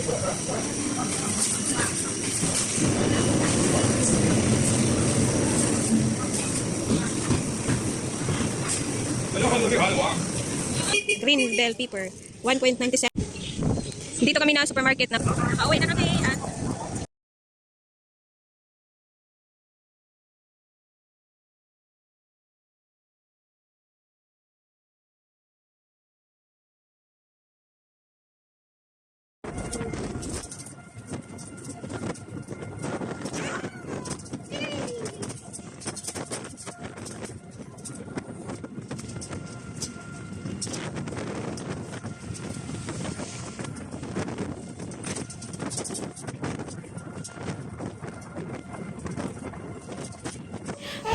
Green bell pepper, 1.97. Dito kami na supermarket na. Pauwi na kami at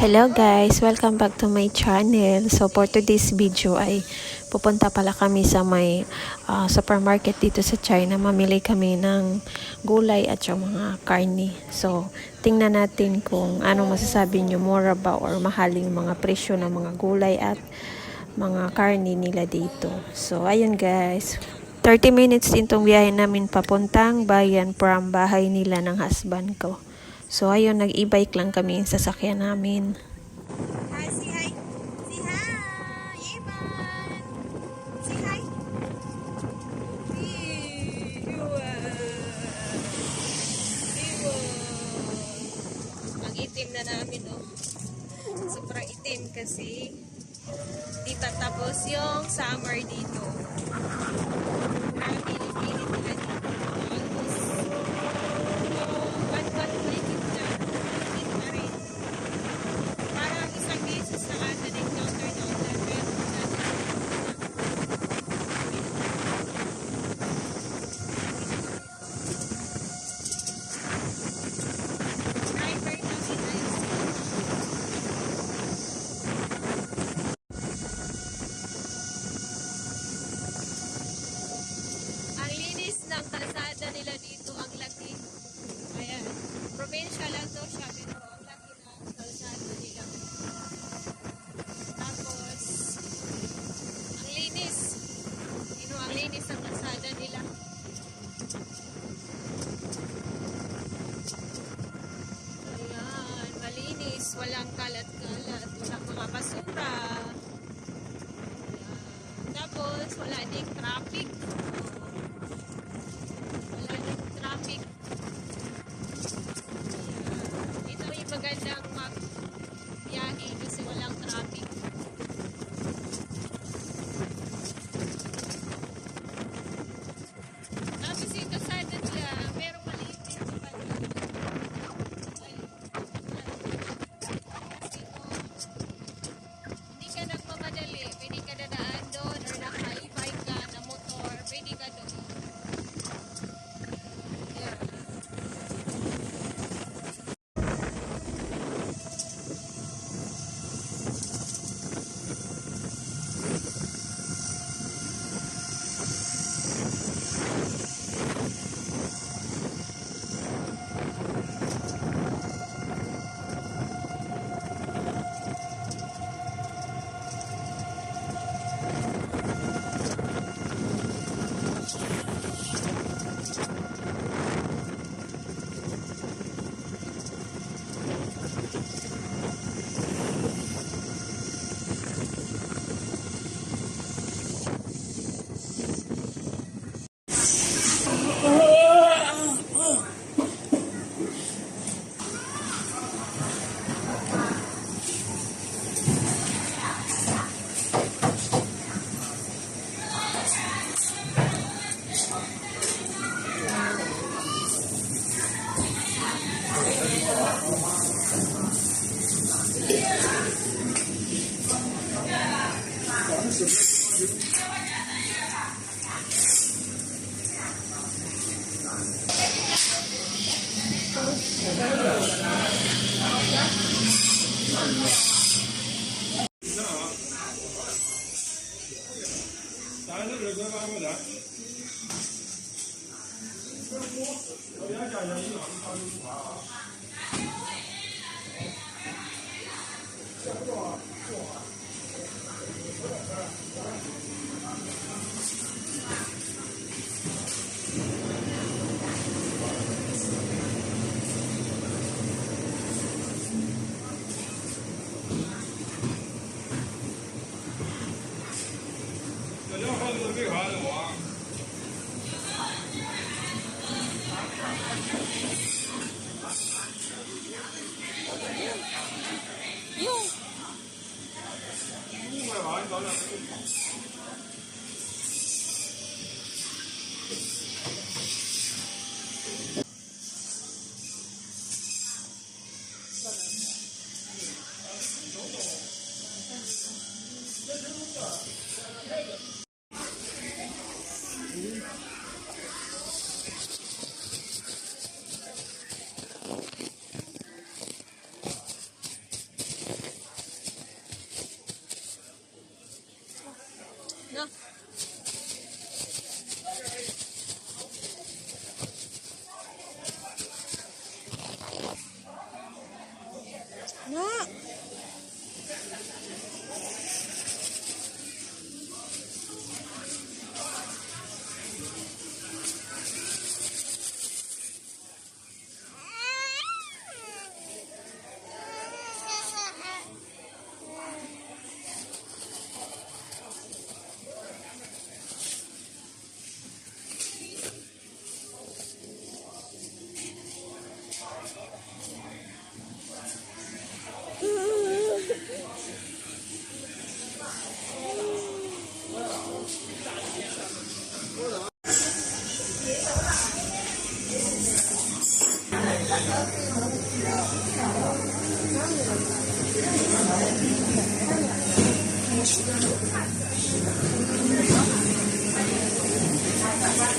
Hello guys, welcome back to my channel. So for today's video ay pupunta pala kami sa may supermarket dito sa China. Mamili kami ng gulay at yung mga karne. So tingnan natin kung anong masasabi nyo, more ba or mahaling mga presyo ng mga gulay at mga karne nila dito. So ayun guys, 30 minutes din tong biyahe namin papuntang bayan from bahay nila ng husband ko. So ayun, nag-e-bike lang kami yung sasakyan namin. hi, say hi. Say hi, Ivan. Say hi. Ang itim na namin, oh. Sobrang itim kasi di pa tapos yung summer dito. Ang pilit-pilit nila dito. Ng kalsada nila dito, ang laki. Ayan, probinsya lang to siya, pero ang laki ng kalsada nila. Tapos ang linis, ang linis ng kalsada nila. Ayan, malinis, walang kalat-kalat, walang mga basura. Ayan. Tapos wala ding traffic. Ito yung magandang mag-biyahe kasi walang traffic. Tapos ito sa nila, merong maliit din sa kanila. Hindi ka nagmamadali, pwede ka dadaan doon or naka-e-bike ka na motor, pwede ka doon.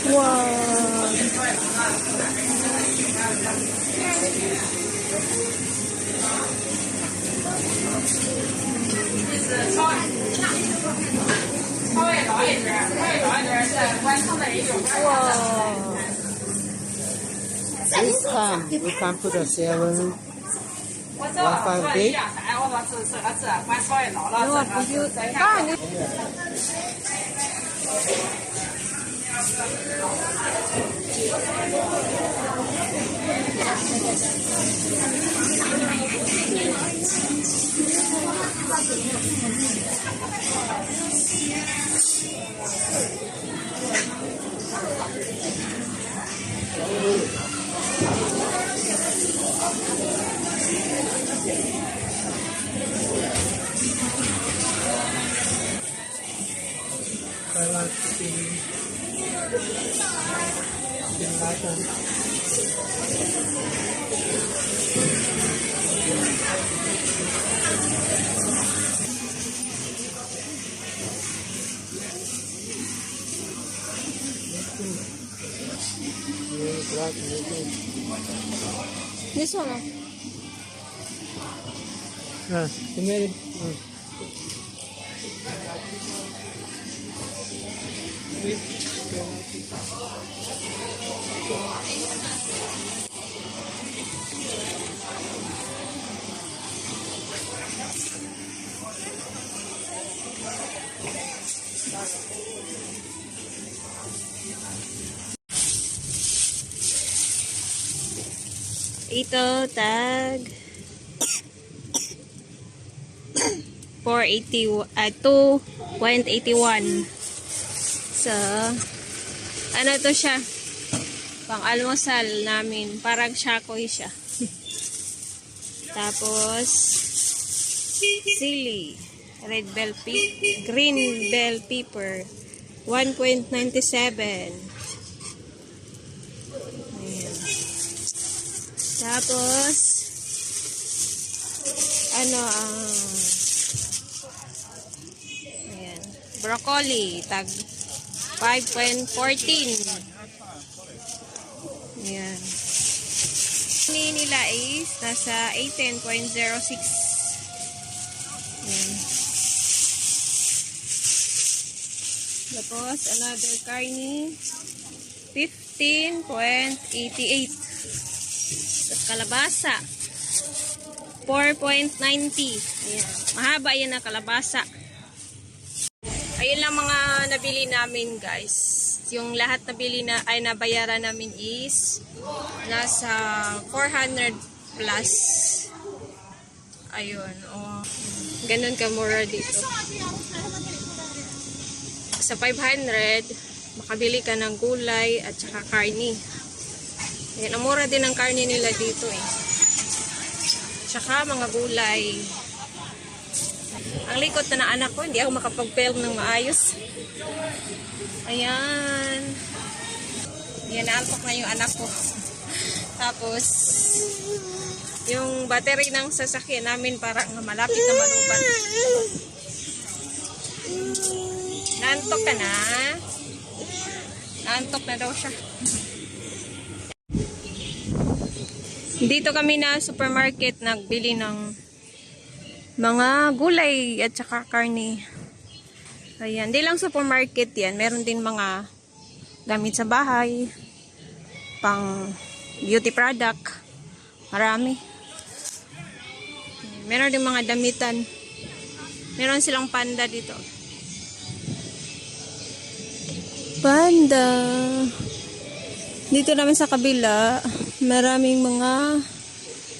Wow! Wow! This time we can put a 715 I want to This one. you made it. Ito, tag 2.81. So, ano to siya? Pang almusal namin. Parang shakoy siya. Tapos, sili, green bell pepper, 1.97. Ayan. Tapos, ayan, broccoli, tag 5.14. Ayan. Ini nila is nasa 18.06. Ayan. Tapos, another carne, 15.88. Tapos, kalabasa, 4.90. Ayan. Mahaba yan ang kalabasa. Ayun lang mga nabili namin, guys. Yung lahat nabayaran namin is nasa 400 plus. Ayun. Oh. Ganun kamura dito. Sa 500, makabili ka ng gulay at saka karni. Ayan, ang mura din ang karni nila dito eh. Tsaka mga gulay. Ang likot na ng anak ko, hindi ako makapag-film ng maayos. Ayan. Ayan, naantok na yung anak ko. Tapos, yung battery ng sasakyan namin parang malapit na malubat. Naantok ka na? Naantok na daw siya. Dito kami na supermarket nagbili ng mga gulay at saka karne. Ayan, di lang supermarket yan. Meron din mga gamit sa bahay, pang beauty product. Marami. Meron din mga damitan. Meron silang panda dito. Panda. Dito naman sa kabila, maraming mga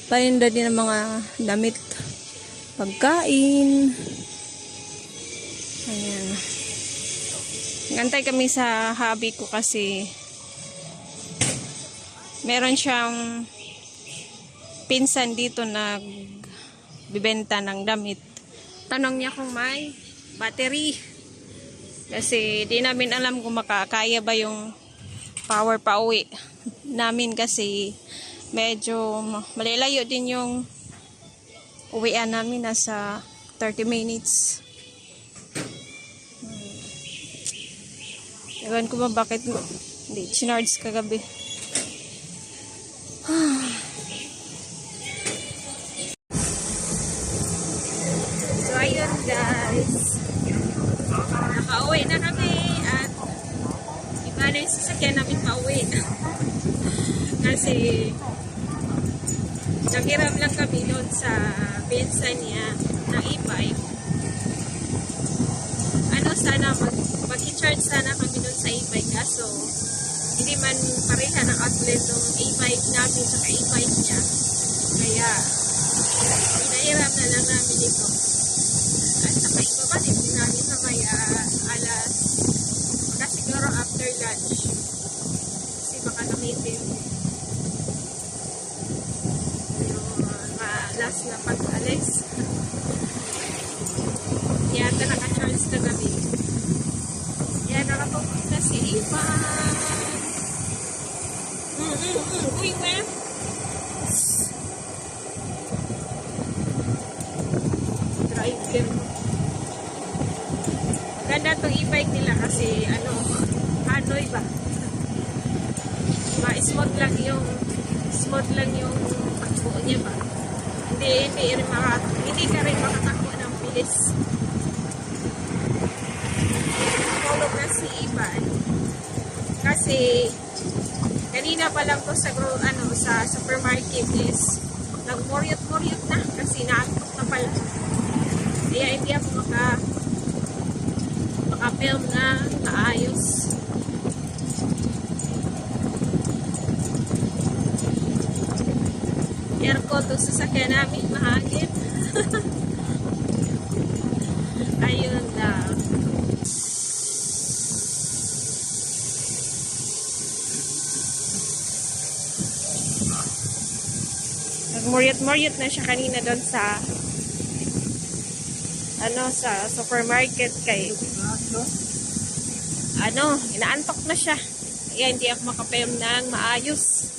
paninda din ng mga damit, pagkain. Ayan. Ngantay kami sa hubby ko kasi meron siyang pinsan dito na bibenta ng damit. Tanong niya kung may battery. Kasi di namin alam kung makakaya ba yung power pa uwi namin kasi medyo malalayo din yung uwian namin, nasa 30 minutes. Ewan ko ba bakit Hindi, chinards kagabi. So, ayun guys. Nakauwi na kami at iba na yung sasakyan namin pauwi. Kasi naghiram lang kami doon sa pinsa niya ng e-bike. Sana mag-charge sana kami doon sa e-bike, kaso hindi man pareha ng outlet ng e-bike namin sa e-bike niya. Kaya pinahiram na lang namin ito. At saka ibabalik din namin mamaya alas baka siguro after lunch. Kasi baka gamitin yung last na pag-alis. Yata naka-charge na gabi. Yan, nakapunta si Iva. Uy, ma'am. Driver. Ganda itong e-bike nila kasi, Hanoi ba? Smooth lang yung takbo niya ba? Hindi ka rin makatakbo ng bilis. Tulog na si Ivan. Kasi kanina pa lang ko sa supermarket is nagmuryot-muryot na kasi naantok na pala. Kaya hindi ako maka-film na maayos. Aircon to sasakyan namin, mahagin. Ayun lang. Nagmuryot-muryot na siya kanina doon sa sa supermarket kay inaantok na siya. Kaya hindi ako makapayam ng maayos.